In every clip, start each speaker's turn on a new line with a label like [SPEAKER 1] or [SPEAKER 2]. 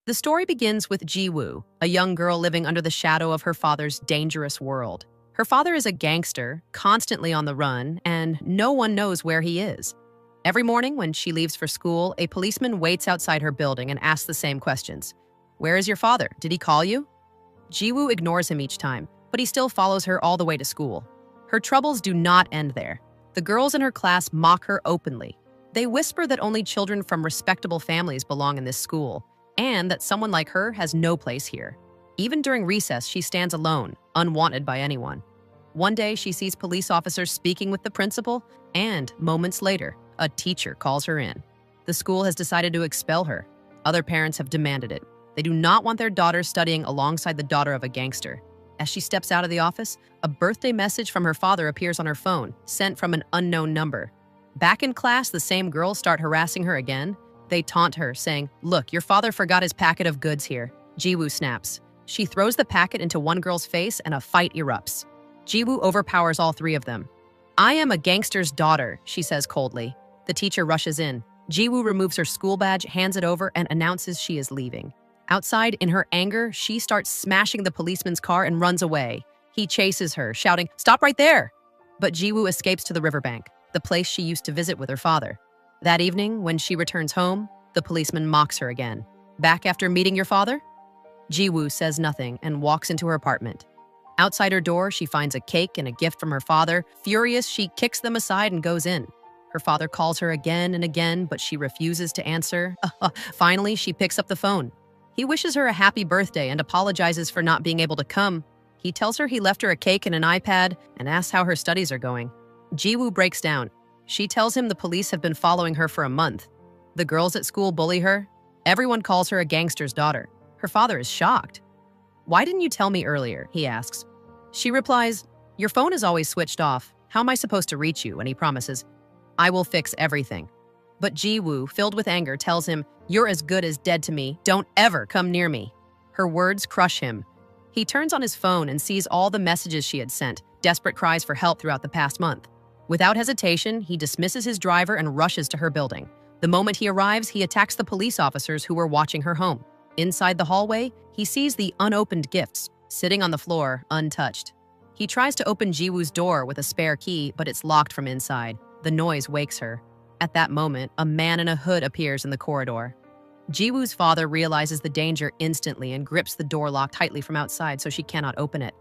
[SPEAKER 1] The story begins with Ji-woo, a young girl living under the shadow of her father's dangerous world. Her father is a gangster, constantly on the run, and no one knows where he is. Every morning when she leaves for school, a policeman waits outside her building and asks the same questions. Where is your father? Did he call you? Ji-woo ignores him each time, but he still follows her all the way to school. Her troubles do not end there. The girls in her class mock her openly. They whisper that only children from respectable families belong in this school, and that someone like her has no place here. Even during recess, she stands alone, unwanted by anyone. One day, she sees police officers speaking with the principal, and moments later, a teacher calls her in. The school has decided to expel her. Other parents have demanded it. They do not want their daughter studying alongside the daughter of a gangster. As she steps out of the office, a birthday message from her father appears on her phone, sent from an unknown number. Back in class, the same girls start harassing her again. They taunt her, saying, "Look, your father forgot his packet of goods here." Ji-woo snaps. She throws the packet into one girl's face and a fight erupts. Ji-woo overpowers all three of them. "I am a gangster's daughter," she says coldly. The teacher rushes in. Ji-woo removes her school badge, hands it over, and announces she is leaving. Outside, in her anger, she starts smashing the policeman's car and runs away. He chases her, shouting, "Stop right there!" But Ji-woo escapes to the riverbank, the place she used to visit with her father. That evening, when she returns home, the policeman mocks her again. "Back after meeting your father?" Ji-woo says nothing and walks into her apartment. Outside her door, she finds a cake and a gift from her father. Furious, she kicks them aside and goes in. Her father calls her again and again, but she refuses to answer. Finally, she picks up the phone. He wishes her a happy birthday and apologizes for not being able to come. He tells her he left her a cake and an iPad and asks how her studies are going. Ji-woo breaks down. She tells him the police have been following her for a month. The girls at school bully her. Everyone calls her a gangster's daughter. Her father is shocked. "Why didn't you tell me earlier?" he asks. She replies, "Your phone is always switched off. How am I supposed to reach you?" And he promises, "I will fix everything." But Ji-woo, filled with anger, tells him, "You're as good as dead to me. Don't ever come near me." Her words crush him. He turns on his phone and sees all the messages she had sent, desperate cries for help throughout the past month. Without hesitation, he dismisses his driver and rushes to her building. The moment he arrives, he attacks the police officers who were watching her home. Inside the hallway, he sees the unopened gifts, sitting on the floor, untouched. He tries to open Ji-woo's door with a spare key, but it's locked from inside. The noise wakes her. At that moment, a man in a hood appears in the corridor. Ji-woo's father realizes the danger instantly and grips the door lock tightly from outside so she cannot open it.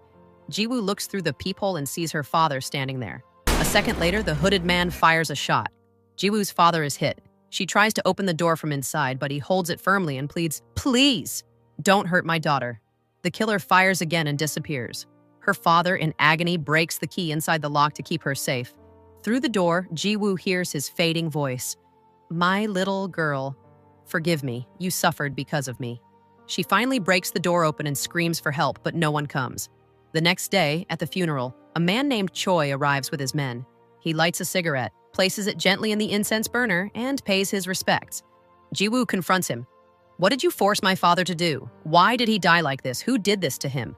[SPEAKER 1] Ji-woo looks through the peephole and sees her father standing there. A second later, the hooded man fires a shot. Ji-woo's father is hit. She tries to open the door from inside, but he holds it firmly and pleads, "Please, don't hurt my daughter." The killer fires again and disappears. Her father, in agony, breaks the key inside the lock to keep her safe. Through the door, Ji-woo hears his fading voice. "My little girl, forgive me. You suffered because of me." She finally breaks the door open and screams for help, but no one comes. The next day, at the funeral, a man named Choi arrives with his men. He lights a cigarette, places it gently in the incense burner, and pays his respects. Ji-woo confronts him. "What did you force my father to do? Why did he die like this? Who did this to him?"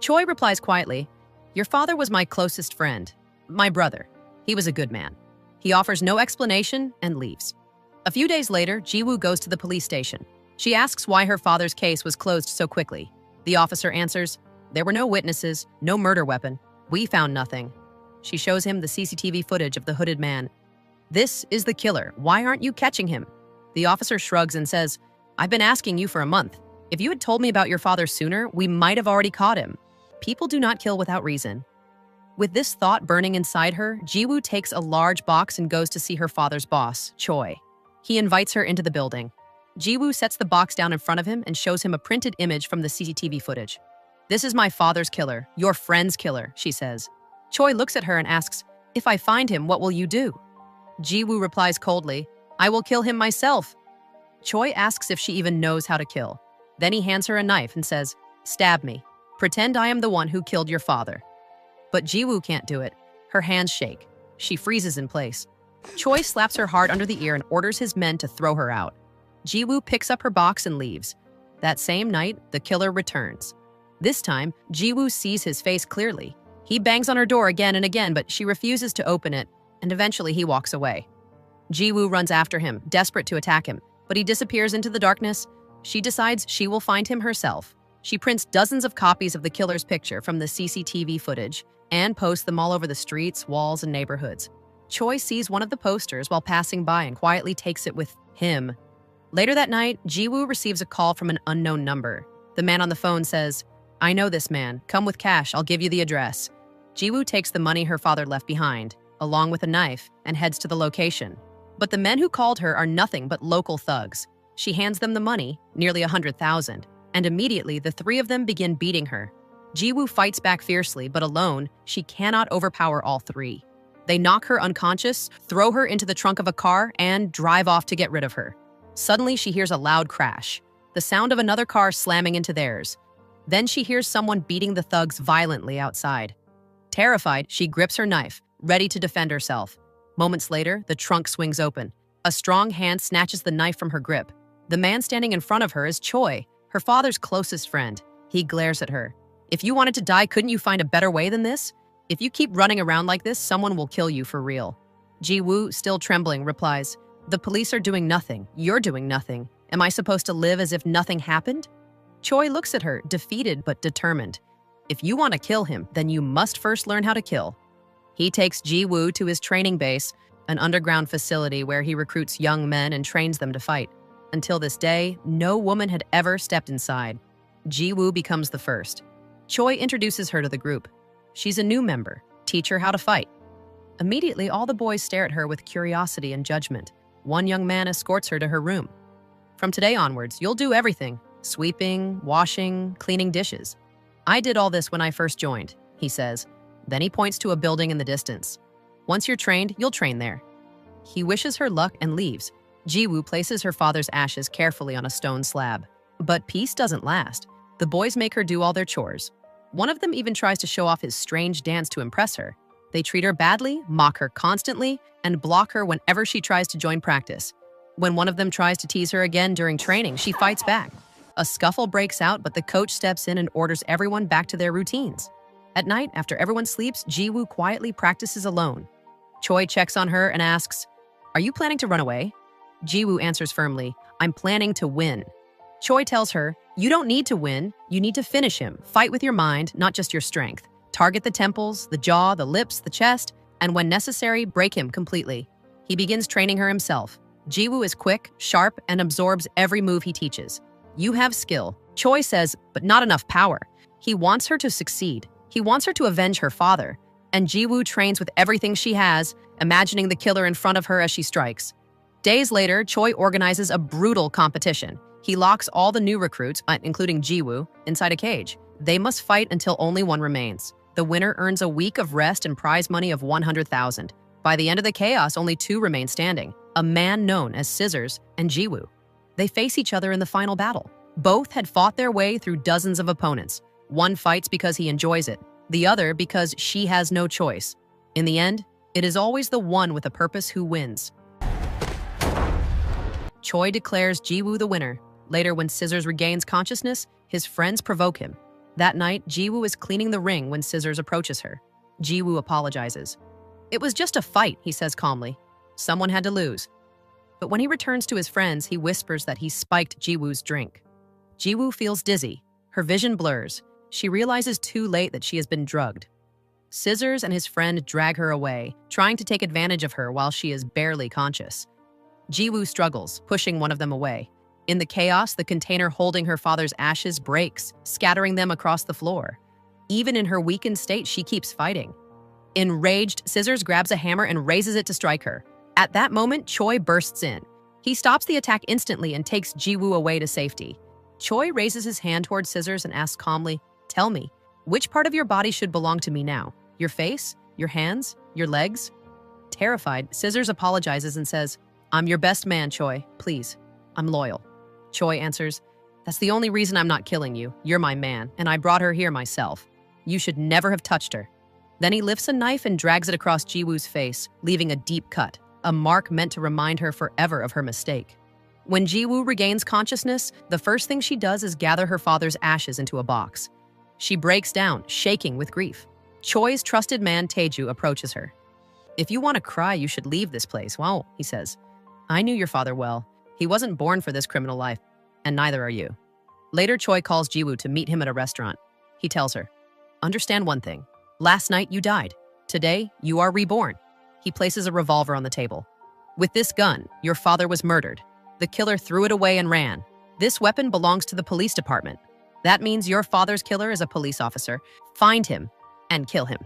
[SPEAKER 1] Choi replies quietly, "Your father was my closest friend, my brother. He was a good man." He offers no explanation and leaves. A few days later, Ji-woo goes to the police station. She asks why her father's case was closed so quickly. The officer answers, "There were no witnesses, no murder weapon. We found nothing." She shows him the CCTV footage of the hooded man. "This is the killer. Why aren't you catching him?" The officer shrugs and says, "I've been asking you for a month. If you had told me about your father sooner, we might have already caught him. People do not kill without reason." With this thought burning inside her, Ji-woo takes a large box and goes to see her father's boss, Choi. He invites her into the building. Ji-woo sets the box down in front of him and shows him a printed image from the CCTV footage. "This is my father's killer, your friend's killer," she says. Choi looks at her and asks, "If I find him, what will you do?" Ji-woo replies coldly, "I will kill him myself." Choi asks if she even knows how to kill. Then he hands her a knife and says, "Stab me. Pretend I am the one who killed your father." But Ji-woo can't do it. Her hands shake. She freezes in place. Choi slaps her hard under the ear and orders his men to throw her out. Ji-woo picks up her box and leaves. That same night, the killer returns. This time, Ji-woo sees his face clearly. He bangs on her door again and again, but she refuses to open it, and eventually he walks away. Ji-woo runs after him, desperate to attack him, but he disappears into the darkness. She decides she will find him herself. She prints dozens of copies of the killer's picture from the CCTV footage and posts them all over the streets, walls, and neighborhoods. Choi sees one of the posters while passing by and quietly takes it with him. Later that night, Ji-woo receives a call from an unknown number. The man on the phone says, "I know this man. Come with cash. I'll give you the address." Ji-woo takes the money her father left behind, along with a knife, and heads to the location. But the men who called her are nothing but local thugs. She hands them the money, nearly 100,000, and immediately the three of them begin beating her. Ji-woo fights back fiercely, but alone, she cannot overpower all three. They knock her unconscious, throw her into the trunk of a car, and drive off to get rid of her. Suddenly, she hears a loud crash, the sound of another car slamming into theirs. Then she hears someone beating the thugs violently outside. Terrified, she grips her knife, ready to defend herself. Moments later, the trunk swings open. A strong hand snatches the knife from her grip. The man standing in front of her is Choi, her father's closest friend. He glares at her. "If you wanted to die, couldn't you find a better way than this? If you keep running around like this, someone will kill you for real." Ji-woo, still trembling, replies, "The police are doing nothing. You're doing nothing. Am I supposed to live as if nothing happened?" Choi looks at her, defeated but determined. "If you want to kill him, then you must first learn how to kill." He takes Ji-woo to his training base, an underground facility where he recruits young men and trains them to fight. Until this day, no woman had ever stepped inside. Ji-woo becomes the first. Choi introduces her to the group. She's a new member. Teach her how to fight. Immediately, all the boys stare at her with curiosity and judgment. One young man escorts her to her room. "From today onwards, you'll do everything. Sweeping, washing, cleaning dishes. I did all this when I first joined," he says. Then he points to a building in the distance. "Once you're trained, you'll train there." He wishes her luck and leaves. Ji-woo places her father's ashes carefully on a stone slab. But peace doesn't last. The boys make her do all their chores. One of them even tries to show off his strange dance to impress her. They treat her badly, mock her constantly, and block her whenever she tries to join practice. When one of them tries to tease her again during training, she fights back. A scuffle breaks out, but the coach steps in and orders everyone back to their routines. At night, after everyone sleeps, Ji-woo quietly practices alone. Choi checks on her and asks, "Are you planning to run away?" Ji-woo answers firmly, "I'm planning to win." Choi tells her, "You don't need to win. You need to finish him. Fight with your mind, not just your strength. Target the temples, the jaw, the lips, the chest, and when necessary, break him completely." He begins training her himself. Ji-woo is quick, sharp, and absorbs every move he teaches. "You have skill," Choi says, "but not enough power." He wants her to succeed. He wants her to avenge her father. And Ji-woo trains with everything she has, imagining the killer in front of her as she strikes. Days later, Choi organizes a brutal competition. He locks all the new recruits, including Ji-woo, inside a cage. They must fight until only one remains. The winner earns a week of rest and prize money of 100,000. By the end of the chaos, only two remain standing, a man known as Scissors and Ji-woo. They face each other in the final battle. Both had fought their way through dozens of opponents. One fights because he enjoys it, the other because she has no choice. In the end, it is always the one with a purpose who wins. Choi declares Ji-woo the winner. Later, when Scissors regains consciousness, his friends provoke him. That night, Ji-woo is cleaning the ring when Scissors approaches her. Ji-woo apologizes. "It was just a fight," he says calmly. "Someone had to lose." But when he returns to his friends, he whispers that he spiked Ji-woo's drink. Ji-woo feels dizzy. Her vision blurs. She realizes too late that she has been drugged. Scissors and his friend drag her away, trying to take advantage of her while she is barely conscious. Ji-woo struggles, pushing one of them away. In the chaos, the container holding her father's ashes breaks, scattering them across the floor. Even in her weakened state, she keeps fighting. Enraged, Scissors grabs a hammer and raises it to strike her. At that moment, Choi bursts in. He stops the attack instantly and takes Ji-woo away to safety. Choi raises his hand towards Scissors and asks calmly, "Tell me, which part of your body should belong to me now? Your face? Your hands? Your legs?" Terrified, Scissors apologizes and says, "I'm your best man, Choi. Please, I'm loyal." Choi answers, "That's the only reason I'm not killing you. You're my man, and I brought her here myself. You should never have touched her." Then he lifts a knife and drags it across Ji-woo's face, leaving a deep cut, a mark meant to remind her forever of her mistake. When Ji-woo regains consciousness, the first thing she does is gather her father's ashes into a box. She breaks down, shaking with grief. Choi's trusted man, Taeju, approaches her. "If you want to cry, you should leave this place." "Wow," he says. "I knew your father well. He wasn't born for this criminal life. and neither are you. Later, Choi calls Jiwoo to meet him at a restaurant. He tells her, understand one thing. Last night you died. Today, you are reborn. He places a revolver on the table. With this gun, your father was murdered. The killer threw it away and ran. This weapon belongs to the police department. That means your father's killer is a police officer. Find him and kill him.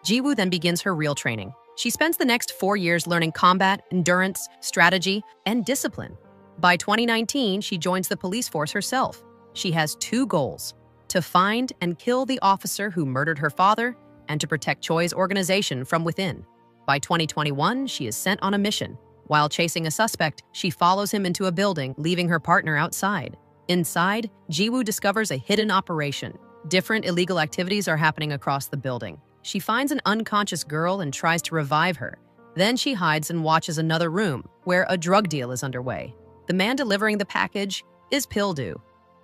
[SPEAKER 1] Jiwoo then begins her real training. She spends the next 4 years learning combat, endurance, strategy, and discipline. By 2019, she joins the police force herself. She has 2 goals: to find and kill the officer who murdered her father and to protect Choi's organization from within. By 2021, she is sent on a mission. While chasing a suspect, she follows him into a building, leaving her partner outside. Inside, Jiwoo discovers a hidden operation. Different illegal activities are happening across the building. She finds an unconscious girl and tries to revive her. Then she hides and watches another room, where a drug deal is underway. The man delivering the package is Pildu.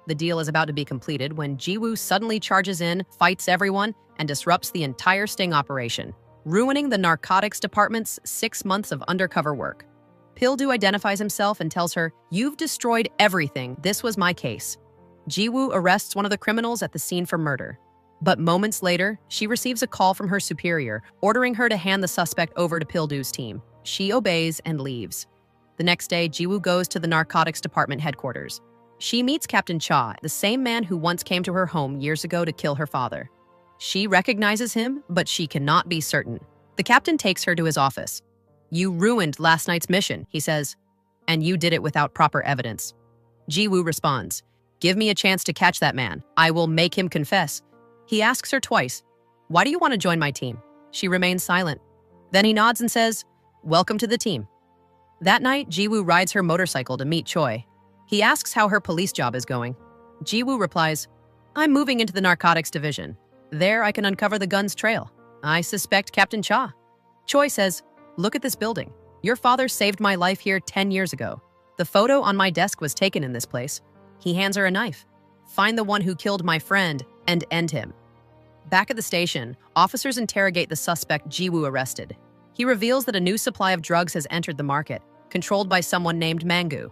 [SPEAKER 1] The deal is about to be completed when Jiwoo suddenly charges in, fights everyone, and disrupts the entire sting operation, ruining the narcotics department's 6 months of undercover work. Pildu identifies himself and tells her, "You've destroyed everything. This was my case." Jiwoo arrests one of the criminals at the scene for murder. But moments later, she receives a call from her superior, ordering her to hand the suspect over to Pildu's team. She obeys and leaves. The next day, Jiwoo goes to the narcotics department headquarters. She meets Captain Cha, the same man who once came to her home years ago to kill her father. She recognizes him, but she cannot be certain. The captain takes her to his office. "You ruined last night's mission," he says, "and you did it without proper evidence." Jiwoo responds, "Give me a chance to catch that man. I will make him confess." He asks her twice, "Why do you want to join my team?" She remains silent. Then he nods and says, "Welcome to the team." That night, Jiwoo rides her motorcycle to meet Choi. He asks how her police job is going. Jiwoo replies, "I'm moving into the narcotics division. There I can uncover the gun's trail. I suspect Captain Cha." Choi says, "Look at this building. Your father saved my life here 10 years ago. The photo on my desk was taken in this place." He hands her a knife. "Find the one who killed my friend and end him." Back at the station, officers interrogate the suspect Jiwoo arrested. He reveals that a new supply of drugs has entered the market, controlled by someone named Mangu.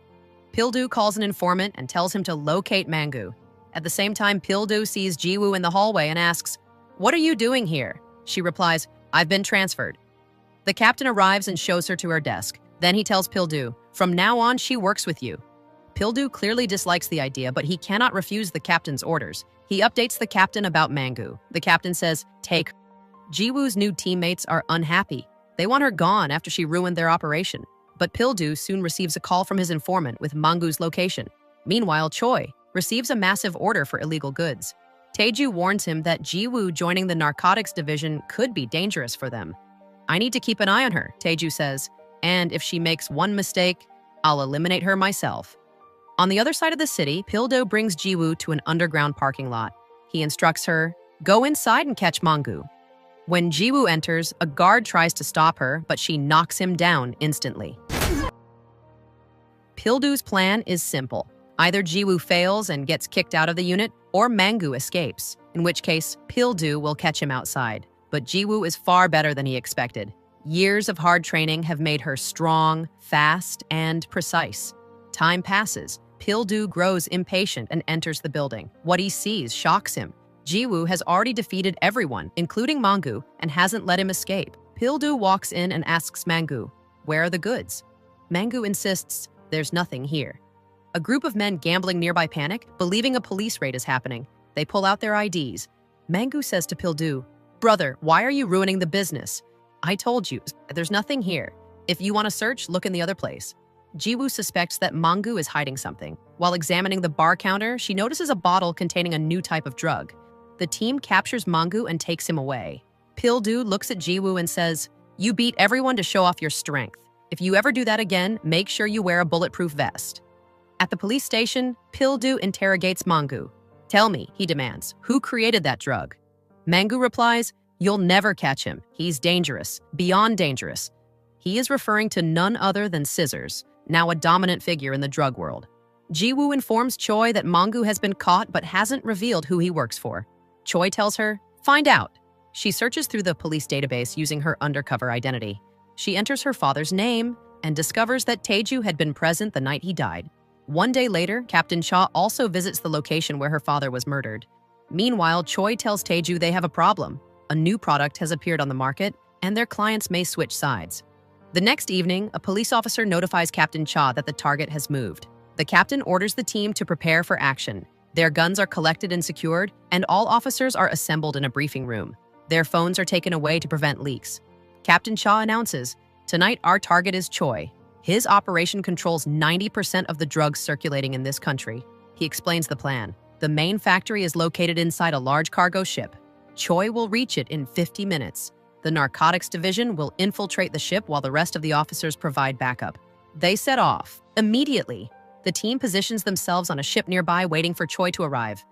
[SPEAKER 1] Pildu calls an informant and tells him to locate Mangu. At the same time, Pildu sees Jiwoo in the hallway and asks, "What are you doing here?" She replies, "I've been transferred." The captain arrives and shows her to her desk. Then he tells Pildu, "From now on, she works with you." Pildu clearly dislikes the idea, but he cannot refuse the captain's orders. He updates the captain about Mangu. The captain says, "Take." Jiwoo's new teammates are unhappy. They want her gone after she ruined their operation. But Pildu soon receives a call from his informant with Mangu's location. Meanwhile, Choi receives a massive order for illegal goods. Taeju warns him that Jiwoo joining the narcotics division could be dangerous for them. "I need to keep an eye on her," Taeju says, "and if she makes one mistake, I'll eliminate her myself." On the other side of the city, Pildo brings Jiwoo to an underground parking lot. He instructs her, "Go inside and catch Mangu." When Jiwoo enters, a guard tries to stop her, but she knocks him down instantly. Pildu's plan is simple. Either Jiwoo fails and gets kicked out of the unit, or Mangu escapes, in which case Pildu will catch him outside. But Jiwoo is far better than he expected. Years of hard training have made her strong, fast, and precise. Time passes. Pildu grows impatient and enters the building. What he sees shocks him. Jiwoo has already defeated everyone, including Mangu, and hasn't let him escape. Pildu walks in and asks Mangu, "Where are the goods?" Mangu insists, "There's nothing here." A group of men gambling nearby panic, believing a police raid is happening. They pull out their IDs. Mangu says to Pildu, "Brother, why are you ruining the business? I told you, there's nothing here. If you want to search, look in the other place." Jiwoo suspects that Mangu is hiding something. While examining the bar counter, she notices a bottle containing a new type of drug. The team captures Mangu and takes him away. Pildu looks at Jiwoo and says, "You beat everyone to show off your strength. If you ever do that again, make sure you wear a bulletproof vest." At the police station, Pildu interrogates Mangu. "Tell me," he demands, "who created that drug?" Mangu replies, "You'll never catch him. He's dangerous, beyond dangerous." He is referring to none other than Scissors, now a dominant figure in the drug world. Jiwoo informs Choi that Mangu has been caught but hasn't revealed who he works for. Choi tells her, "Find out." She searches through the police database using her undercover identity. She enters her father's name and discovers that Taeju had been present the night he died. One day later, Captain Cha also visits the location where her father was murdered. Meanwhile, Choi tells Taeju they have a problem. A new product has appeared on the market, and their clients may switch sides. The next evening, a police officer notifies Captain Cha that the target has moved. The captain orders the team to prepare for action. Their guns are collected and secured, and all officers are assembled in a briefing room. Their phones are taken away to prevent leaks. Captain Cha announces, "Tonight our target is Choi. His operation controls 90% of the drugs circulating in this country." He explains the plan. The main factory is located inside a large cargo ship. Choi will reach it in 50 minutes. The narcotics division will infiltrate the ship while the rest of the officers provide backup. They set off. Immediately, the team positions themselves on a ship nearby waiting for Choi to arrive.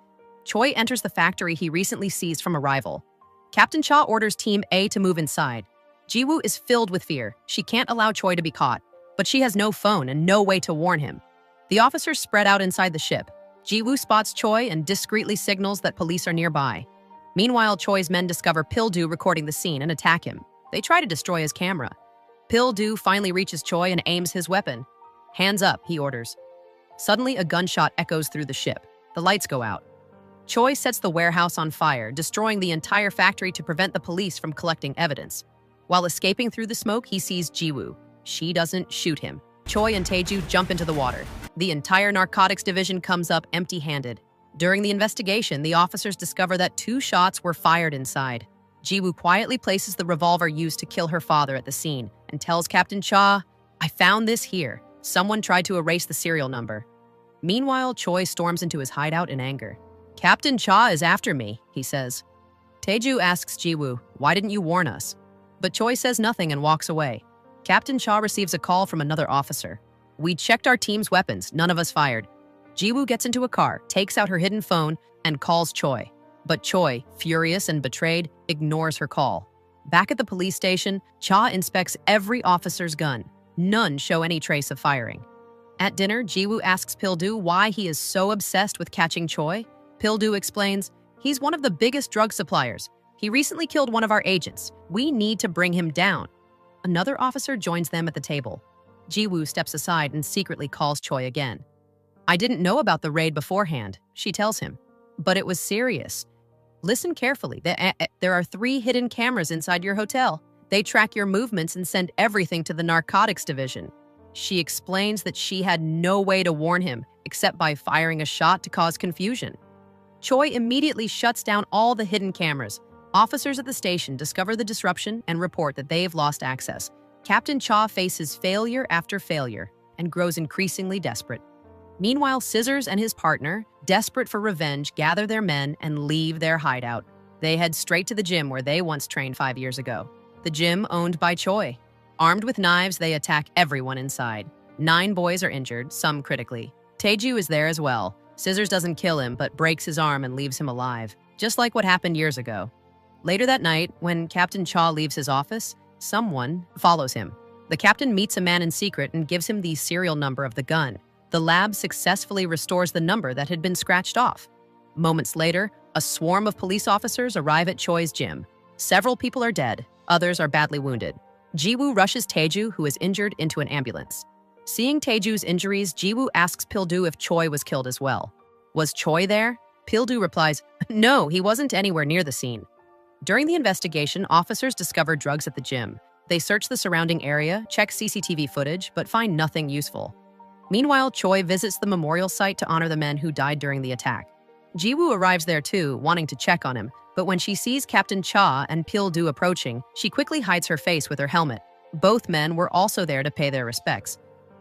[SPEAKER 1] Choi enters the factory he recently seized from a rival. Captain Cha orders Team A to move inside. Jiwoo is filled with fear. She can't allow Choi to be caught, but she has no phone and no way to warn him. The officers spread out inside the ship. Jiwoo spots Choi and discreetly signals that police are nearby. Meanwhile, Choi's men discover Pil-do recording the scene and attack him. They try to destroy his camera. Pil-do finally reaches Choi and aims his weapon. "Hands up," he orders. Suddenly, a gunshot echoes through the ship. The lights go out. Choi sets the warehouse on fire, destroying the entire factory to prevent the police from collecting evidence. While escaping through the smoke, he sees Jiwoo. She doesn't shoot him. Choi and Taeju jump into the water. The entire narcotics division comes up empty-handed. During the investigation, the officers discover that 2 shots were fired inside. Jiwoo quietly places the revolver used to kill her father at the scene and tells Captain Cha, "I found this here. Someone tried to erase the serial number." Meanwhile, Choi storms into his hideout in anger. "Captain Cha is after me," he says. Taeju asks Jiwoo, "Why didn't you warn us?" But Choi says nothing and walks away. Captain Cha receives a call from another officer. "We checked our team's weapons. None of us fired." Jiwoo gets into a car, takes out her hidden phone, and calls Choi. But Choi, furious and betrayed, ignores her call. Back at the police station, Cha inspects every officer's gun. None show any trace of firing. At dinner, Jiwoo asks Pil-do why he is so obsessed with catching Choi. Pil-do explains, "He's one of the biggest drug suppliers. He recently killed one of our agents. We need to bring him down." Another officer joins them at the table. Jiwoo steps aside and secretly calls Choi again. "I didn't know about the raid beforehand," she tells him. "But it was serious. Listen carefully. There are 3 hidden cameras inside your hotel. They track your movements and send everything to the narcotics division." She explains that she had no way to warn him except by firing a shot to cause confusion. Choi immediately shuts down all the hidden cameras. Officers at the station discover the disruption and report that they've lost access. Captain Cha faces failure after failure and grows increasingly desperate. Meanwhile, Scissors and his partner, desperate for revenge, gather their men and leave their hideout. They head straight to the gym where they once trained 5 years ago. The gym owned by Choi. Armed with knives, they attack everyone inside. 9 boys are injured, some critically. Taeju is there as well. Scissors doesn't kill him, but breaks his arm and leaves him alive, just like what happened years ago. Later that night, when Captain Cha leaves his office, someone follows him. The captain meets a man in secret and gives him the serial number of the gun. The lab successfully restores the number that had been scratched off. Moments later, a swarm of police officers arrive at Choi's gym. Several people are dead, others are badly wounded. Jiwoo rushes Taeju, who is injured, into an ambulance. Seeing Taeju's injuries, Jiwoo asks Pil-do if Choi was killed as well. "Was Choi there?" Pil-do replies, "No, he wasn't anywhere near the scene." During the investigation, officers discover drugs at the gym. They search the surrounding area, check CCTV footage, but find nothing useful. Meanwhile, Choi visits the memorial site to honor the men who died during the attack. Jiwoo arrives there too, wanting to check on him, but when she sees Captain Cha and Pil-do approaching, she quickly hides her face with her helmet. Both men were also there to pay their respects.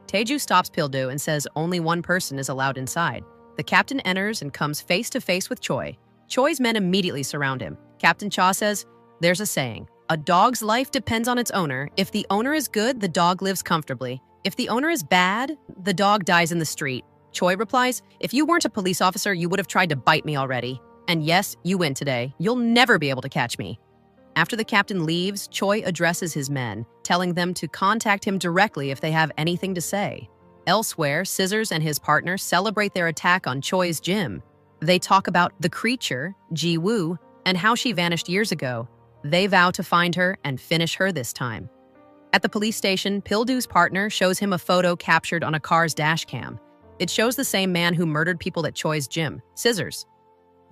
[SPEAKER 1] Taeju stops Pil-do and says only one person is allowed inside. The captain enters and comes face to face with Choi. Choi's men immediately surround him. Captain Cha says, "There's a saying, a dog's life depends on its owner. If the owner is good, the dog lives comfortably. If the owner is bad, the dog dies in the street." Choi replies, "If you weren't a police officer, you would have tried to bite me already. And yes, you win today. You'll never be able to catch me." After the captain leaves, Choi addresses his men, telling them to contact him directly if they have anything to say. Elsewhere, Scissors and his partner celebrate their attack on Choi's gym. They talk about the creature, Jiwoo, and how she vanished years ago. They vow to find her and finish her this time. At the police station, Pil-do's partner shows him a photo captured on a car's dash cam. It shows the same man who murdered people at Choi's gym, Scissors.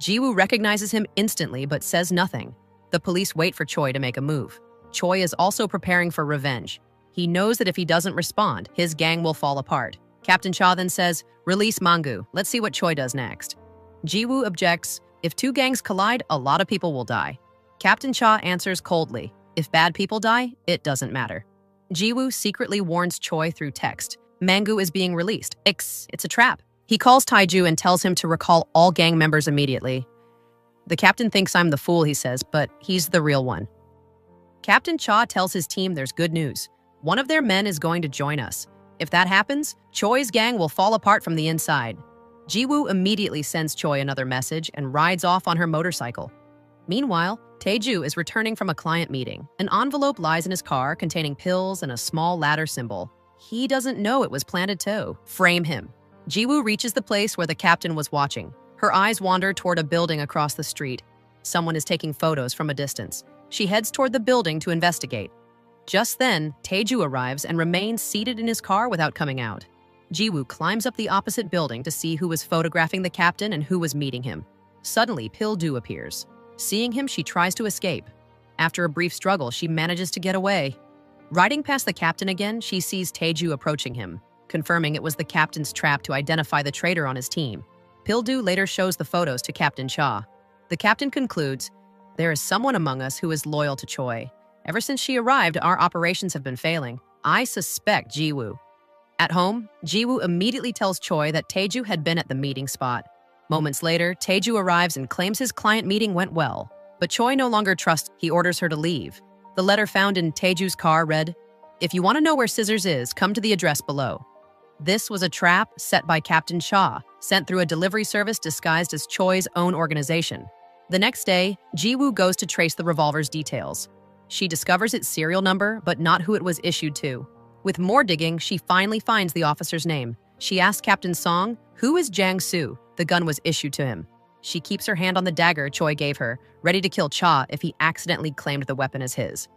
[SPEAKER 1] Jiwoo recognizes him instantly but says nothing. The police wait for Choi to make a move. Choi is also preparing for revenge. He knows that if he doesn't respond, his gang will fall apart. Captain Cha then says, "Release Mangu. Let's see what Choi does next." Jiwoo objects, "If two gangs collide, a lot of people will die." Captain Cha answers coldly, "If bad people die, it doesn't matter." Jiwoo secretly warns Choi through text. Mangu is being released. It's a trap. He calls Taiju and tells him to recall all gang members immediately. The captain thinks I'm the fool, he says, but he's the real one. Captain Cha tells his team there's good news. One of their men is going to join us. If that happens, Choi's gang will fall apart from the inside. Jiwoo immediately sends Choi another message and rides off on her motorcycle. Meanwhile, Taeju is returning from a client meeting. An envelope lies in his car containing pills and a small ladder symbol. He doesn't know it was planted to frame him. Jiwoo reaches the place where the captain was watching. Her eyes wander toward a building across the street. Someone is taking photos from a distance. She heads toward the building to investigate. Just then, Taeju arrives and remains seated in his car without coming out. Jiwoo climbs up the opposite building to see who was photographing the captain and who was meeting him. Suddenly, Pil-do appears. Seeing him, she tries to escape. After a brief struggle, she manages to get away. Riding past the captain again, she sees Taeju approaching him, confirming it was the captain's trap to identify the traitor on his team. Pil-do later shows the photos to Captain Cha. The captain concludes, "There is someone among us who is loyal to Choi. Ever since she arrived, our operations have been failing. I suspect Jiwoo." At home, Jiwoo immediately tells Choi that Taeju had been at the meeting spot. Moments later, Taeju arrives and claims his client meeting went well. But Choi no longer trusts. He orders her to leave. The letter found in Taeju's car read, "If you want to know where Scissors is, come to the address below." This was a trap set by Captain Cha, sent through a delivery service disguised as Choi's own organization. The next day, Jiwoo goes to trace the revolver's details. She discovers its serial number, but not who it was issued to. With more digging, she finally finds the officer's name. She asks Captain Song, "Who is Jiang-soo?" The gun was issued to him. She keeps her hand on the dagger Choi gave her, ready to kill Cha if he accidentally claimed the weapon as his.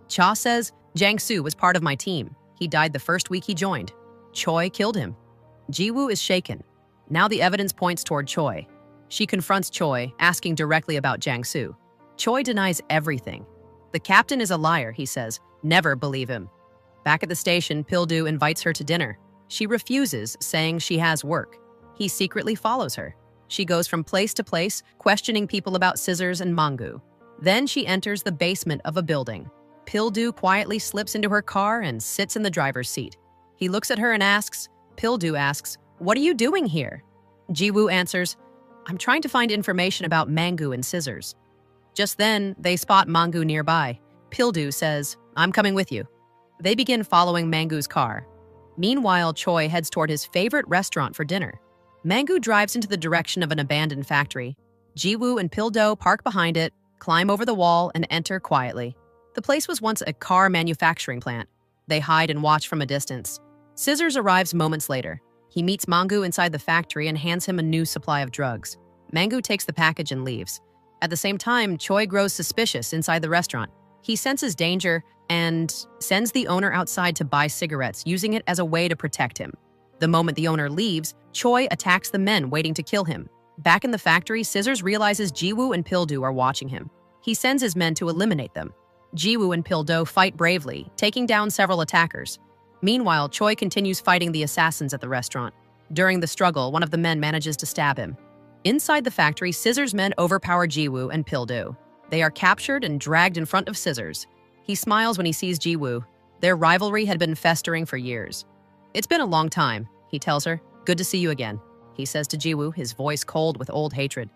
[SPEAKER 1] Cha says, "Jiang-soo was part of my team. He died the first week he joined. Choi killed him." Jiwoo is shaken. Now the evidence points toward Choi. She confronts Choi, asking directly about Jiang-soo. Choi denies everything. "The captain is a liar," he says. "Never believe him." Back at the station, Pil-do invites her to dinner. She refuses, saying she has work. He secretly follows her. She goes from place to place, questioning people about Scissors and Mangu. Then she enters the basement of a building. Pil-do quietly slips into her car and sits in the driver's seat. He looks at her and asks, Pil-do asks, "What are you doing here?" Jiwoo answers, "I'm trying to find information about Mangu and Scissors." Just then, they spot Mangu nearby. Pil-do says, "I'm coming with you." They begin following Mangu's car. Meanwhile, Choi heads toward his favorite restaurant for dinner. Mangu drives into the direction of an abandoned factory. Jiwoo and Pil-do park behind it, climb over the wall, and enter quietly. The place was once a car manufacturing plant. They hide and watch from a distance. Scissors arrives moments later. He meets Mangu inside the factory and hands him a new supply of drugs. Mangu takes the package and leaves. At the same time, Choi grows suspicious inside the restaurant. He senses danger and sends the owner outside to buy cigarettes, using it as a way to protect him. The moment the owner leaves, Choi attacks the men waiting to kill him. Back in the factory, Scissors realizes Jiwoo and Pil-do are watching him. He sends his men to eliminate them. Jiwoo and Pil-do fight bravely, taking down several attackers. Meanwhile, Choi continues fighting the assassins at the restaurant. During the struggle, one of the men manages to stab him. Inside the factory, Scissors' men overpower Jiwoo and Pil-do. They are captured and dragged in front of Scissors. He smiles when he sees Jiwoo. Their rivalry had been festering for years. "It's been a long time," he tells her. "Good to see you again," he says to Jiwoo, his voice cold with old hatred.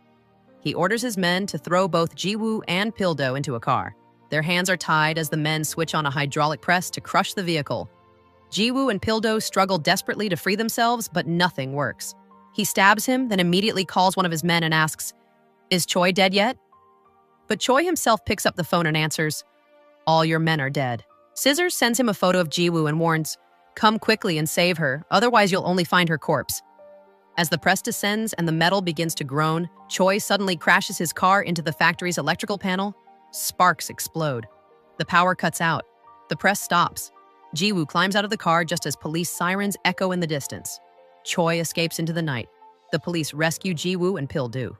[SPEAKER 1] He orders his men to throw both Jiwoo and Pil-do into a car. Their hands are tied as the men switch on a hydraulic press to crush the vehicle. Jiwoo and Pil-do struggle desperately to free themselves, but nothing works. He stabs him, then immediately calls one of his men and asks, "Is Choi dead yet?" But Choi himself picks up the phone and answers, "All your men are dead." Scissors sends him a photo of Jiwoo and warns, "Come quickly and save her, otherwise you'll only find her corpse." As the press descends and the metal begins to groan, Choi suddenly crashes his car into the factory's electrical panel. Sparks explode. The power cuts out. The press stops. Jiwoo climbs out of the car just as police sirens echo in the distance. Choi escapes into the night. The police rescue Ji-woo and Pil-do.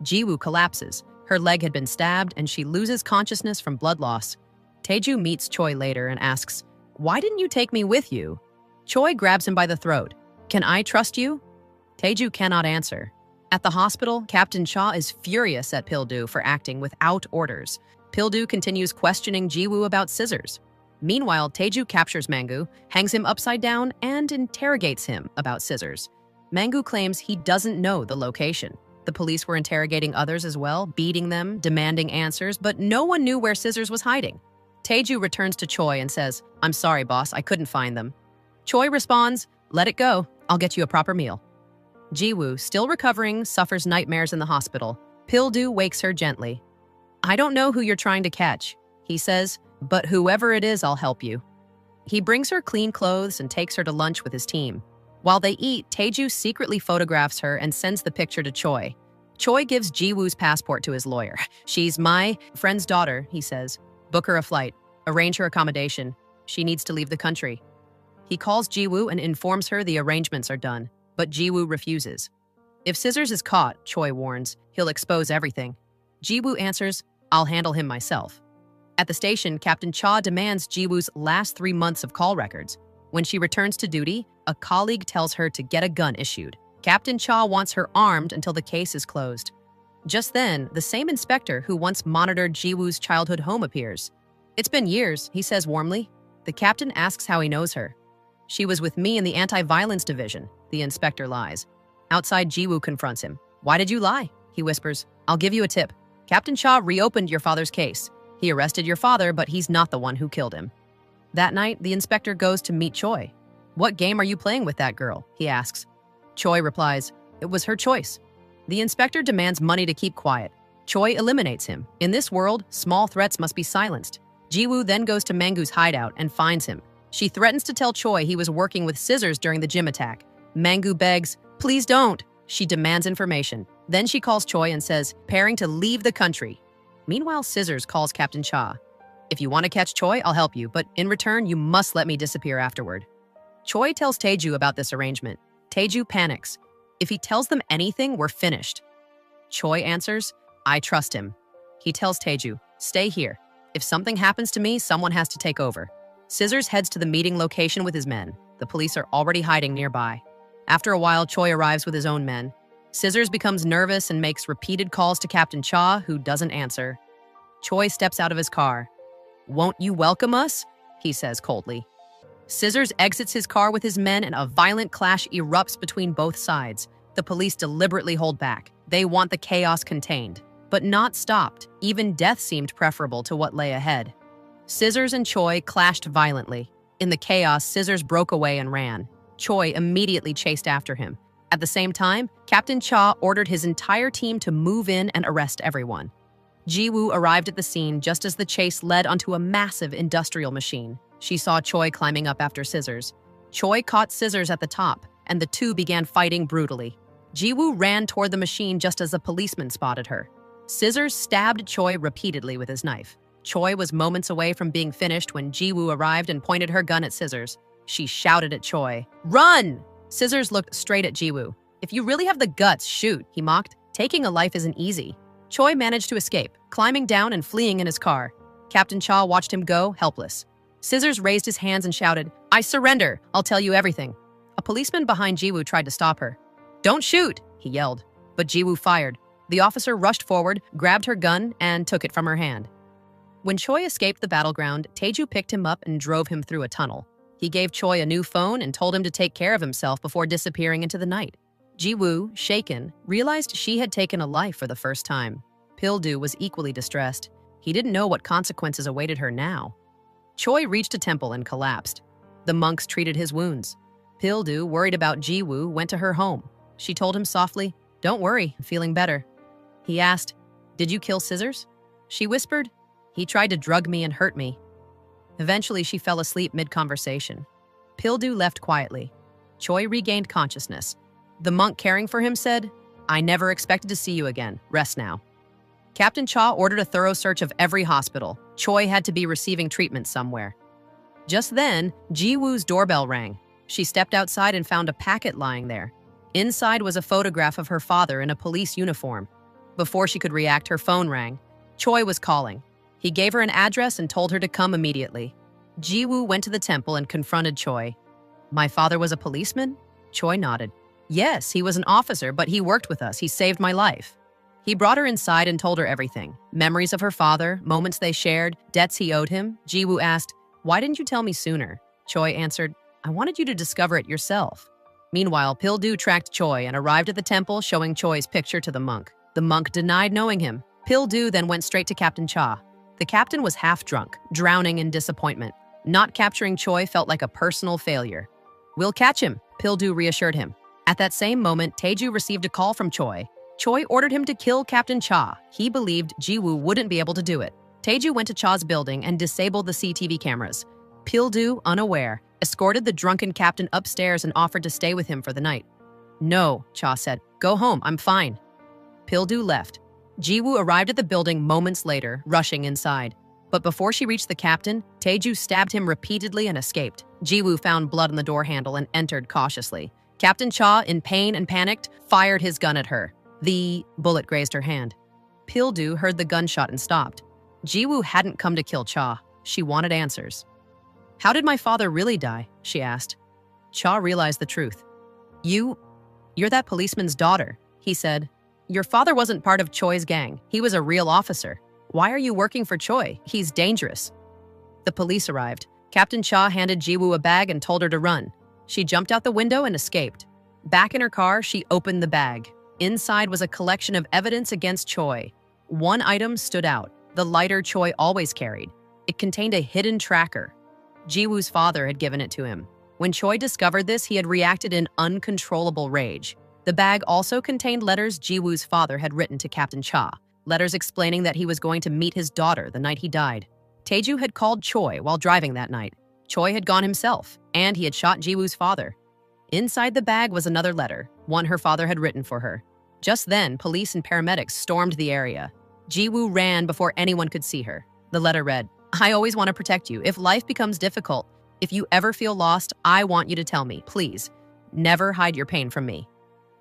[SPEAKER 1] Ji-woo collapses. Her leg had been stabbed, and she loses consciousness from blood loss. Tae-ju meets Choi later and asks, "Why didn't you take me with you?" Choi grabs him by the throat. "Can I trust you?" Tae-ju cannot answer. At the hospital, Captain Cha is furious at Pil-do for acting without orders. Pil-do continues questioning Ji-woo about scissors. Meanwhile, Tae-ju captures Mangu, hangs him upside down, and interrogates him about scissors. Mangu claims he doesn't know the location. The police were interrogating others as well, beating them, demanding answers, but no one knew where Scissors was hiding. Tae-ju returns to Choi and says, "I'm sorry, boss, I couldn't find them." Choi responds, "Let it go. I'll get you a proper meal." Ji-woo, still recovering, suffers nightmares in the hospital. Pil-do wakes her gently. "I don't know who you're trying to catch," he says, "but whoever it is, I'll help you." He brings her clean clothes and takes her to lunch with his team. While they eat, Tae-ju secretly photographs her and sends the picture to Choi. Choi gives Ji-woo's passport to his lawyer. "She's my friend's daughter," he says. "Book her a flight. Arrange her accommodation. She needs to leave the country." He calls Ji-woo and informs her the arrangements are done, but Ji-woo refuses. If Scissors is caught, Choi warns, he'll expose everything. Ji-woo answers, "I'll handle him myself." At the station, Captain Cha demands Ji-woo's last 3 months of call records. When she returns to duty, a colleague tells her to get a gun issued. Captain Cha wants her armed until the case is closed. Just then, the same inspector who once monitored Ji-woo's childhood home appears. "It's been years," he says warmly. The captain asks how he knows her. "She was with me in the anti-violence division," the inspector lies. Outside, Ji-woo confronts him. "Why did you lie?" He whispers. "I'll give you a tip. Captain Cha reopened your father's case. He arrested your father, but he's not the one who killed him." That night, the inspector goes to meet Choi. "What game are you playing with that girl?" he asks. Choi replies, "It was her choice." The inspector demands money to keep quiet. Choi eliminates him. In this world, small threats must be silenced. Ji-woo then goes to Mangu's hideout and finds him. She threatens to tell Choi he was working with Scissors during the gym attack. Mangu begs, "Please don't." She demands information. Then she calls Choi and says, preparing to leave the country. Meanwhile, Scissors calls Captain Cha. "If you want to catch Choi, I'll help you, but in return, you must let me disappear afterward." Choi tells Tae-ju about this arrangement. Tae-ju panics. "If he tells them anything, we're finished." Choi answers, "I trust him." He tells Tae-ju, "Stay here. If something happens to me, someone has to take over." Scissors heads to the meeting location with his men. The police are already hiding nearby. After a while, Choi arrives with his own men. Scissors becomes nervous and makes repeated calls to Captain Cha, who doesn't answer. Choi steps out of his car. "Won't you welcome us?" he says coldly. Scissors exits his car with his men and a violent clash erupts between both sides. The police deliberately hold back. They want the chaos contained, but not stopped. Even death seemed preferable to what lay ahead. Scissors and Choi clashed violently. In the chaos, Scissors broke away and ran. Choi immediately chased after him. At the same time, Captain Cha ordered his entire team to move in and arrest everyone. Ji-woo arrived at the scene just as the chase led onto a massive industrial machine. She saw Choi climbing up after Scissors. Choi caught Scissors at the top, and the two began fighting brutally. Ji-woo ran toward the machine just as a policeman spotted her. Scissors stabbed Choi repeatedly with his knife. Choi was moments away from being finished when Ji-woo arrived and pointed her gun at Scissors. She shouted at Choi, "Run!" Scissors looked straight at Ji-woo. "If you really have the guts, shoot," he mocked. "Taking a life isn't easy." Choi managed to escape, climbing down and fleeing in his car. Captain Cha watched him go, helpless. Scissors raised his hands and shouted, "I surrender! I'll tell you everything." A policeman behind Ji-woo tried to stop her. "Don't shoot!" he yelled. But Ji-woo fired. The officer rushed forward, grabbed her gun, and took it from her hand. When Choi escaped the battleground, Tae-ju picked him up and drove him through a tunnel. He gave Choi a new phone and told him to take care of himself before disappearing into the night. Ji-woo, shaken, realized she had taken a life for the first time. Pil-do was equally distressed. He didn't know what consequences awaited her now. Choi reached a temple and collapsed. The monks treated his wounds. Pil-do, worried about Ji-woo, went to her home. She told him softly, "Don't worry, I'm feeling better." He asked, "Did you kill Scissors?" She whispered, "He tried to drug me and hurt me." Eventually, she fell asleep mid-conversation. Pil-do left quietly. Choi regained consciousness. The monk caring for him said, "I never expected to see you again. Rest now." Captain Cha ordered a thorough search of every hospital. Choi had to be receiving treatment somewhere. Just then, Ji-woo's doorbell rang. She stepped outside and found a packet lying there. Inside was a photograph of her father in a police uniform. Before she could react, her phone rang. Choi was calling. He gave her an address and told her to come immediately. Ji-woo went to the temple and confronted Choi. "My father was a policeman?" Choi nodded. "Yes, he was an officer, but he worked with us. He saved my life." He brought her inside and told her everything. Memories of her father, moments they shared, debts he owed him. Ji-woo asked, "Why didn't you tell me sooner?" Choi answered, "I wanted you to discover it yourself." Meanwhile, Pil-do tracked Choi and arrived at the temple, showing Choi's picture to the monk. The monk denied knowing him. Pil-do then went straight to Captain Cha. The captain was half drunk, drowning in disappointment. Not capturing Choi felt like a personal failure. "We'll catch him," Pil-do reassured him. At that same moment, Tae-ju received a call from Choi. Choi ordered him to kill Captain Cha. He believed Ji-woo wouldn't be able to do it. Tae-ju went to Cha's building and disabled the CCTV cameras. Pil-do, unaware, escorted the drunken captain upstairs and offered to stay with him for the night. "No," Cha said. "Go home, I'm fine." Pil-do left. Ji-woo arrived at the building moments later, rushing inside. But before she reached the captain, Tae-ju stabbed him repeatedly and escaped. Ji-woo found blood on the door handle and entered cautiously. Captain Cha, in pain and panicked, fired his gun at her. The bullet grazed her hand. Pil-do heard the gunshot and stopped. Ji-woo hadn't come to kill Cha. She wanted answers. "How did my father really die?" she asked. Cha realized the truth. You're that policeman's daughter," he said. "Your father wasn't part of Choi's gang. He was a real officer. Why are you working for Choi? He's dangerous." The police arrived. Captain Cha handed Ji-woo a bag and told her to run. She jumped out the window and escaped. Back in her car, she opened the bag. Inside was a collection of evidence against Choi. One item stood out, the lighter Choi always carried. It contained a hidden tracker. Ji-woo's father had given it to him. When Choi discovered this, he had reacted in uncontrollable rage. The bag also contained letters Ji-woo's father had written to Captain Cha, letters explaining that he was going to meet his daughter the night he died. Tae-ju had called Choi while driving that night. Choi had gone himself, and he had shot Ji-woo's father. Inside the bag was another letter, one her father had written for her. Just then, police and paramedics stormed the area. Ji-woo ran before anyone could see her. The letter read, "I always want to protect you. If life becomes difficult, if you ever feel lost, I want you to tell me, please. Never hide your pain from me.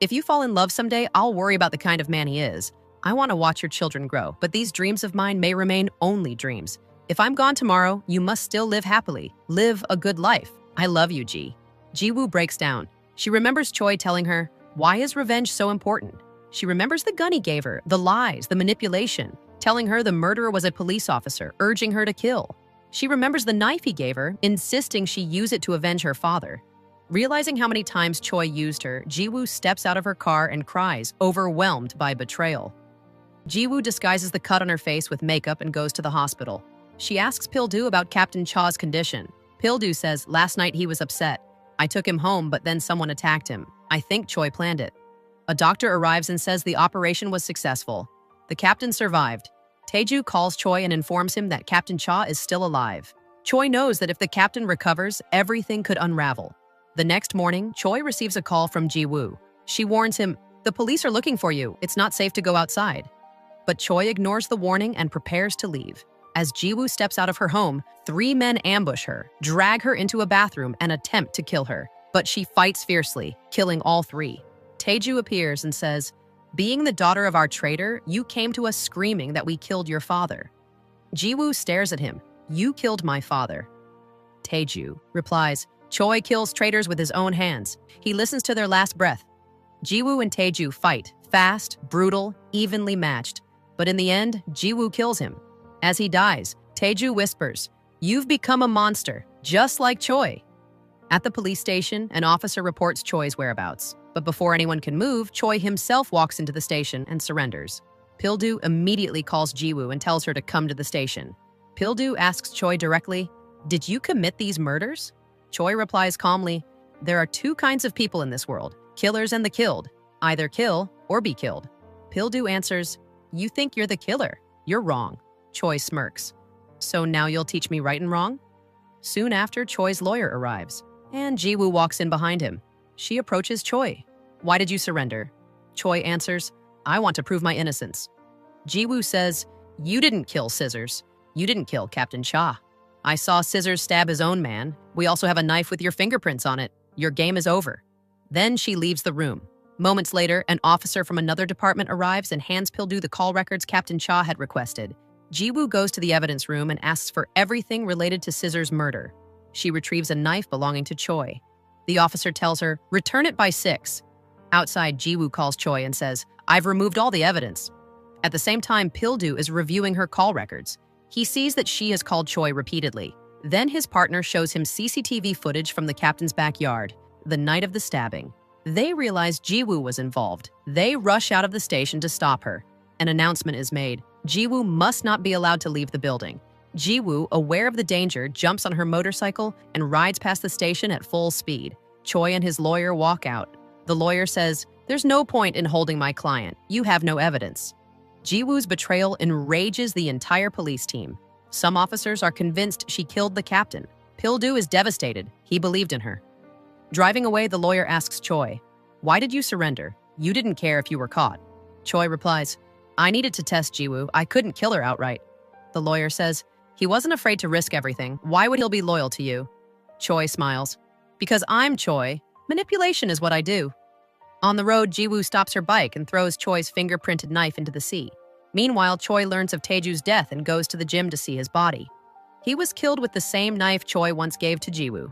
[SPEAKER 1] If you fall in love someday, I'll worry about the kind of man he is. I want to watch your children grow, but these dreams of mine may remain only dreams. If I'm gone tomorrow, you must still live happily. Live a good life. I love you, Ji." Ji-woo breaks down. She remembers Choi telling her, "Why is revenge so important?" She remembers the gun he gave her, the lies, the manipulation, telling her the murderer was a police officer, urging her to kill. She remembers the knife he gave her, insisting she use it to avenge her father. Realizing how many times Choi used her, Ji-woo steps out of her car and cries, overwhelmed by betrayal. Ji-woo disguises the cut on her face with makeup and goes to the hospital. She asks Pil-do about Captain Cha's condition. Pil-do says, "Last night he was upset. I took him home, but then someone attacked him. I think Choi planned it." A doctor arrives and says the operation was successful. The captain survived. Tae-ju calls Choi and informs him that Captain Cha is still alive. Choi knows that if the captain recovers, everything could unravel. The next morning, Choi receives a call from Ji-woo. She warns him, "The police are looking for you. It's not safe to go outside." But Choi ignores the warning and prepares to leave. As Ji-woo steps out of her home, 3 men ambush her, drag her into a bathroom, and attempt to kill her. But she fights fiercely, killing all 3. Tae-ju appears and says, "Being the daughter of our traitor, you came to us screaming that we killed your father." Ji-woo stares at him. "You killed my father." Tae-ju replies, "Choi kills traitors with his own hands. He listens to their last breath." Ji-woo and Tae-ju fight, fast, brutal, evenly matched. But in the end, Ji-woo kills him. As he dies, Tae-ju whispers, "You've become a monster, just like Choi." At the police station, an officer reports Choi's whereabouts. But before anyone can move, Choi himself walks into the station and surrenders. Pil-do immediately calls Ji-woo and tells her to come to the station. Pil-do asks Choi directly, "Did you commit these murders?" Choi replies calmly, "There are 2 kinds of people in this world, killers and the killed. Either kill or be killed." Pil-do answers, "You think you're the killer. You're wrong." Choi smirks. "So now you'll teach me right and wrong?" Soon after, Choi's lawyer arrives, and Ji-woo walks in behind him. She approaches Choi. "Why did you surrender?" Choi answers, "I want to prove my innocence." Ji-woo says, "You didn't kill Scissors. You didn't kill Captain Cha. I saw Scissors stab his own man. We also have a knife with your fingerprints on it. Your game is over. Then she leaves the room. Moments later, an officer from another department arrives and hands Pildu the call records Captain Cha had requested. Jiwoo goes to the evidence room and asks for everything related to Scissor's murder. She retrieves a knife belonging to Choi. The officer tells her, "Return it by 6. Outside, Jiwoo calls Choi and says, "I've removed all the evidence." At the same time, Pildu is reviewing her call records. He sees that she has called Choi repeatedly. Then his partner shows him CCTV footage from the captain's backyard, the night of the stabbing. They realize Jiwoo was involved. They rush out of the station to stop her. An announcement is made. Jiwoo must not be allowed to leave the building. Jiwoo, aware of the danger, jumps on her motorcycle and rides past the station at full speed. Choi and his lawyer walk out. The lawyer says, "There's no point in holding my client. You have no evidence." Jiwoo's betrayal enrages the entire police team. Some officers are convinced she killed the captain. Pildu is devastated. He believed in her. Driving away, the lawyer asks Choi, "Why did you surrender? You didn't care if you were caught." Choi replies, "I needed to test Jiwoo. I couldn't kill her outright." The lawyer says, "He wasn't afraid to risk everything. Why would he be loyal to you?" Choi smiles, "Because I'm Choi. Manipulation is what I do." On the road, Jiwoo stops her bike and throws Choi's fingerprinted knife into the sea. Meanwhile, Choi learns of Taeju's death and goes to the gym to see his body. He was killed with the same knife Choi once gave to Jiwoo.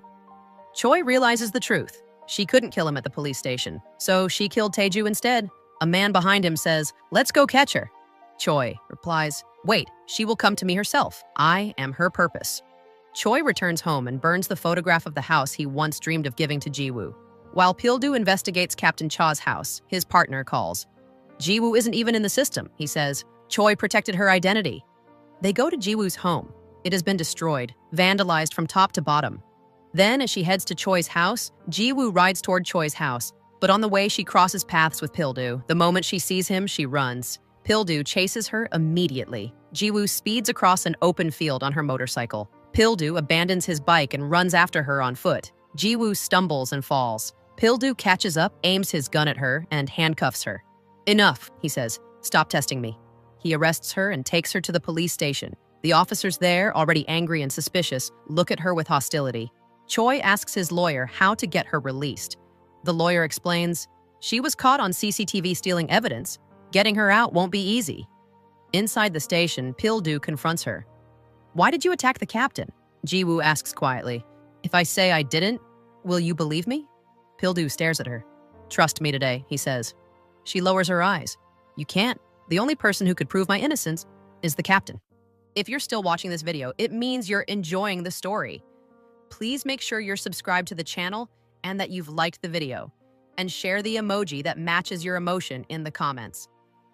[SPEAKER 1] Choi realizes the truth. She couldn't kill him at the police station, so she killed Taeju instead. A man behind him says, "Let's go catch her." Choi replies, "Wait, she will come to me herself. I am her purpose." Choi returns home and burns the photograph of the house he once dreamed of giving to Jiwoo. While Pildu investigates Captain Cha's house, his partner calls. "Jiwoo isn't even in the system," he says. "Choi protected her identity." They go to Jiwoo's home. It has been destroyed, vandalized from top to bottom. Then, as she heads to Choi's house, Jiwoo rides toward Choi's house, but on the way she crosses paths with Pildu. The moment she sees him, she runs. Pildu chases her immediately. Jiwoo speeds across an open field on her motorcycle. Pildu abandons his bike and runs after her on foot. Jiwoo stumbles and falls. Pildu catches up, aims his gun at her, and handcuffs her. "Enough," he says. "Stop testing me." He arrests her and takes her to the police station. The officers there, already angry and suspicious, look at her with hostility. Choi asks his lawyer how to get her released. The lawyer explains, "She was caught on CCTV stealing evidence. Getting her out won't be easy." Inside the station, Pildu confronts her. "Why did you attack the captain?" Jiwoo asks quietly. "If I say I didn't, will you believe me?" Pildu stares at her. "Trust me today," he says. She lowers her eyes. "You can't. The only person who could prove my innocence is the captain." If you're still watching this video, it means you're enjoying the story. Please make sure you're subscribed to the channel and that you've liked the video. And share the emoji that matches your emotion in the comments.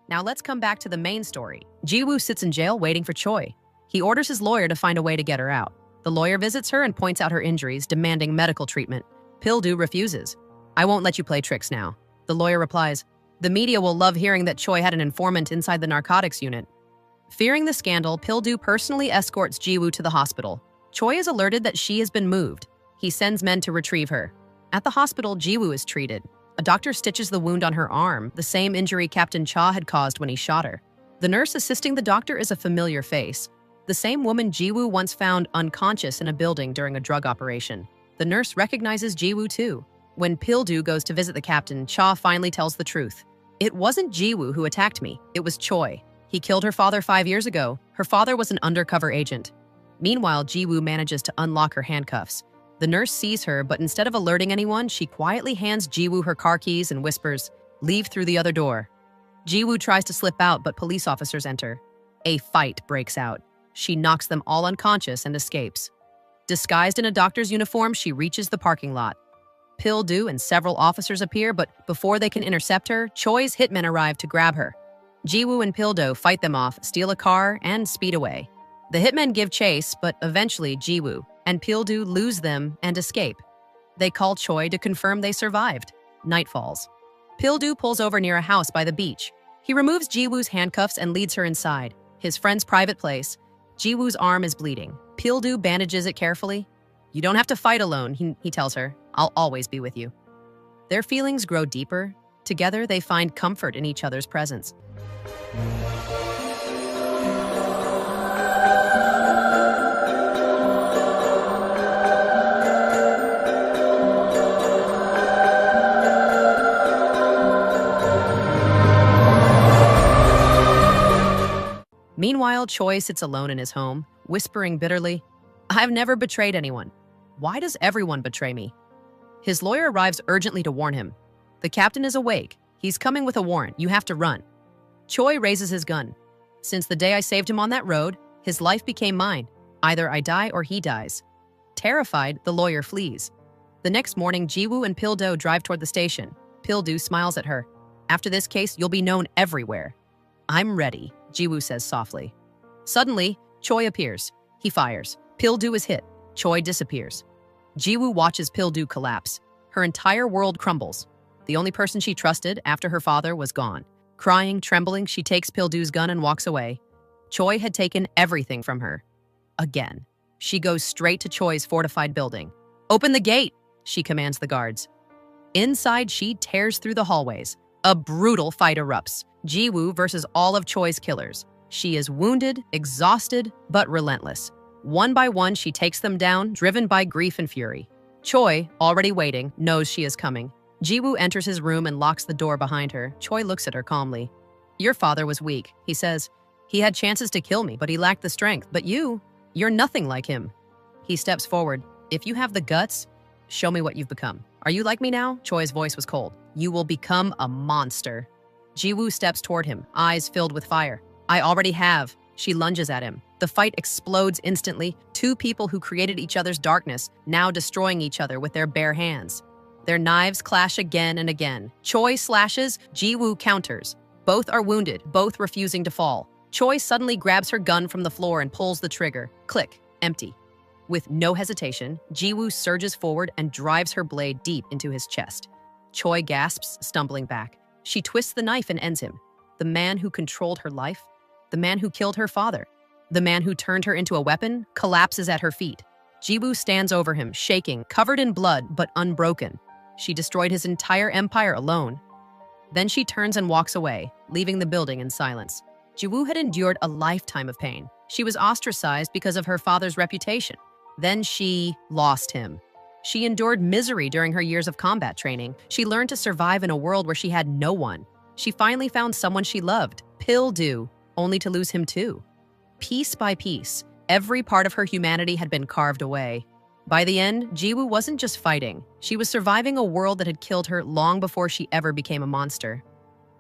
[SPEAKER 1] Now let's come back to the main story. Jiwoo sits in jail waiting for Choi. He orders his lawyer to find a way to get her out. The lawyer visits her and points out her injuries, demanding medical treatment. Pildu refuses. "I won't let you play tricks now." The lawyer replies, "The media will love hearing that Choi had an informant inside the narcotics unit." Fearing the scandal, Pildu personally escorts Jiwoo to the hospital. Choi is alerted that she has been moved. He sends men to retrieve her. At the hospital, Jiwoo is treated. A doctor stitches the wound on her arm, the same injury Captain Cha had caused when he shot her. The nurse assisting the doctor is a familiar face, the same woman Jiwoo once found unconscious in a building during a drug operation. The nurse recognizes Jiwoo too. When Pildu goes to visit the captain, Cha finally tells the truth. "It wasn't Jiwoo who attacked me, it was Choi. He killed her father 5 years ago. Her father was an undercover agent." Meanwhile, Jiwoo manages to unlock her handcuffs. The nurse sees her, but instead of alerting anyone, she quietly hands Jiwoo her car keys and whispers, "Leave through the other door." Jiwoo tries to slip out, but police officers enter. A fight breaks out. She knocks them all unconscious and escapes. Disguised in a doctor's uniform, she reaches the parking lot. Pildu and several officers appear, but before they can intercept her, Choi's hitmen arrive to grab her. Jiwoo and Pildu fight them off, steal a car, and speed away. The hitmen give chase, but eventually Jiwoo and Pildu lose them and escape. They call Choi to confirm they survived. Night falls. Pildu pulls over near a house by the beach. He removes Jiwoo's handcuffs and leads her inside, his friend's private place. Jiwoo's arm is bleeding. Pildu bandages it carefully. "You don't have to fight alone," he tells her. "I'll always be with you." Their feelings grow deeper. Together, they find comfort in each other's presence. Meanwhile, Choi sits alone in his home, whispering bitterly, "I've never betrayed anyone. Why does everyone betray me?" His lawyer arrives urgently to warn him. "The captain is awake. He's coming with a warrant. You have to run." Choi raises his gun. "Since the day I saved him on that road, his life became mine. Either I die or he dies." Terrified, the lawyer flees. The next morning, Jiwoo and Pil-do drive toward the station. Pil-do smiles at her. "After this case, you'll be known everywhere." "I'm ready," Jiwoo says softly. Suddenly, Choi appears. He fires. Pil-do is hit. Choi disappears. Jiwoo watches Pil-do collapse. Her entire world crumbles. The only person she trusted after her father was gone. Crying, trembling, she takes Pil-do's gun and walks away. Choi had taken everything from her. Again. She goes straight to Choi's fortified building. "Open the gate," she commands the guards. Inside, she tears through the hallways. A brutal fight erupts. Jiwoo versus all of Choi's killers. She is wounded, exhausted, but relentless. One by one, she takes them down, driven by grief and fury. Choi, already waiting, knows she is coming. Jiwoo enters his room and locks the door behind her. Choi looks at her calmly. "Your father was weak," he says. "He had chances to kill me, but he lacked the strength. But you're nothing like him." He steps forward. "If you have the guts, show me what you've become." "Are you like me now?" Choi's voice was cold. "You will become a monster." Jiwoo steps toward him, eyes filled with fire. "I already have." She lunges at him. The fight explodes instantly. Two people who created each other's darkness, now destroying each other with their bare hands. Their knives clash again and again. Choi slashes, Jiwoo counters. Both are wounded, both refusing to fall. Choi suddenly grabs her gun from the floor and pulls the trigger. Click, empty. With no hesitation, Jiwoo surges forward and drives her blade deep into his chest. Choi gasps, stumbling back. She twists the knife and ends him. The man who controlled her life, the man who killed her father, the man who turned her into a weapon, collapses at her feet. Jiwoo stands over him, shaking, covered in blood, but unbroken. She destroyed his entire empire alone. Then she turns and walks away, leaving the building in silence. Jiwoo had endured a lifetime of pain. She was ostracized because of her father's reputation. Then she lost him. She endured misery during her years of combat training. She learned to survive in a world where she had no one. She finally found someone she loved, Pil-do, only to lose him too. Piece by piece, every part of her humanity had been carved away. By the end, Jiwoo wasn't just fighting. She was surviving a world that had killed her long before she ever became a monster.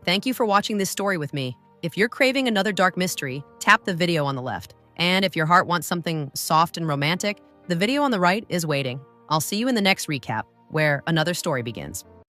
[SPEAKER 1] Thank you for watching this story with me. If you're craving another dark mystery, tap the video on the left. And if your heart wants something soft and romantic, the video on the right is waiting. I'll see you in the next recap, where another story begins.